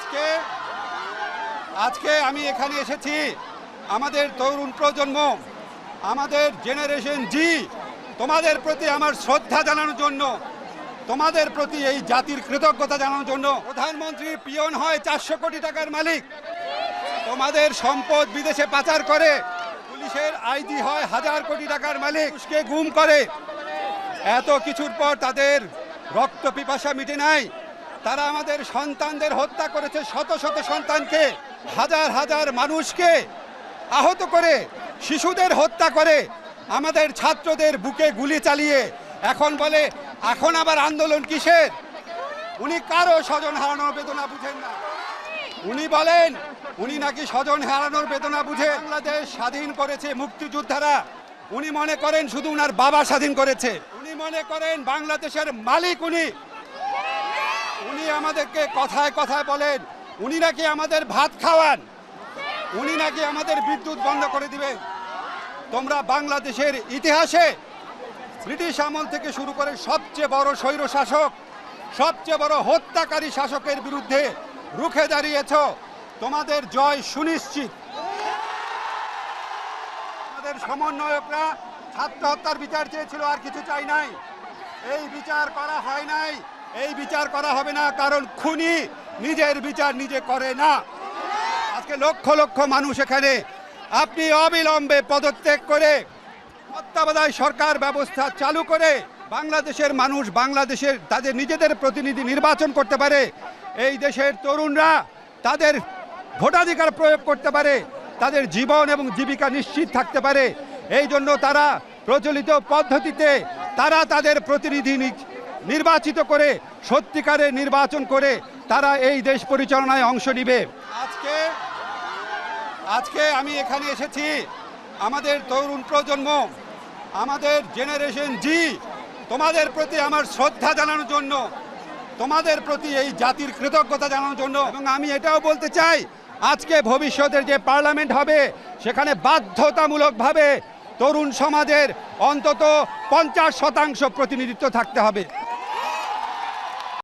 আজকে আজকে আমি এখানে এসেছি আমাদের তরুণ প্রজন্ম, আমাদের জেনারেশন জি, তোমাদের প্রতি আমার শ্রদ্ধা জানানোর জন্য, তোমাদের প্রতি এই জাতির কৃতজ্ঞতা জানানোর জন্য। প্রধানমন্ত্রী পিয়ন হয় 400 কোটি টাকার মালিক, তোমাদের সম্পদ বিদেশে পাচার করে পুলিশের আইজি হয় 1000 কোটি টাকার মালিক, পুলিশকে গুম করে। এত কিছুর পর তাদের রক্ত পিপাসা মিটে নাই। তারা আমাদের সন্তানদের হত্যা করেছে, শত শত সন্তানকে, হাজার হাজার মানুষকে আহত করে, শিশুদের হত্যা করে, আমাদের ছাত্রদের বুকে গুলি চালিয়ে এখন বলে এখন আবার আন্দোলন কিসের? উনি কারো স্বজন হারানোর বেদনা বুঝেন না। উনি বলেন উনি নাকি স্বজন হারানোর বেদনা বুঝে। বাংলাদেশ স্বাধীন করেছে মুক্তিযোদ্ধারা, উনি মনে করেন শুধু উনার বাবা স্বাধীন করেছে। উনি মনে করেন বাংলাদেশের মালিক উনি। উনি আমাদেরকে কথায় কথায় বলেন উনি নাকি আমাদের ভাত খাওয়ান, উনি নাকি আমাদের বিদ্যুৎ বন্ধ করে দিবেন। তোমরা বাংলাদেশের ইতিহাসে ব্রিটিশ আমল থেকে শুরু করে সবচেয়ে বড় স্বৈর শাসক, সবচেয়ে বড় হত্যাকারী শাসকের বিরুদ্ধে রুখে দাঁড়িয়েছ। তোমাদের জয় সুনিশ্চিত। আমাদের সমন্বয়করা ছাত্র হত্যার বিচার চেয়েছিল, আর কিছু চাই নাই। এই বিচার করা হয় নাই, এই বিচার করা হবে না, কারণ খুনি নিজের বিচার নিজে করে না। আজকে লক্ষ লক্ষ মানুষ এখানে, আপনি অবিলম্বে পদত্যাগ করে তত্ত্বাবধায়ক সরকার ব্যবস্থা চালু করে বাংলাদেশের মানুষ বাংলাদেশের তাদের নিজেদের প্রতিনিধি নির্বাচন করতে পারে, এই দেশের তরুণরা তাদের ভোটাধিকার প্রয়োগ করতে পারে, তাদের জীবন এবং জীবিকা নিশ্চিত থাকতে পারে। এই জন্য তারা প্রচলিত পদ্ধতিতে তারা তাদের প্রতিনিধি নির্বাচিত করে সত্যিকারের নির্বাচন করে তারা এই দেশ পরিচালনায় অংশ নিবে। আজকে আমি এখানে এসেছি আমাদের তরুণ প্রজন্ম, আমাদের জেনারেশন জি, তোমাদের প্রতি আমার শ্রদ্ধা জানানোর জন্য, তোমাদের প্রতি এই জাতির কৃতজ্ঞতা জানানোর জন্য। এবং আমি এটাও বলতে চাই আজকে ভবিষ্যতের যে পার্লামেন্ট হবে সেখানে বাধ্যতামূলকভাবে তরুণ সমাজের অন্তত 50% প্রতিনিধিত্ব থাকতে হবে।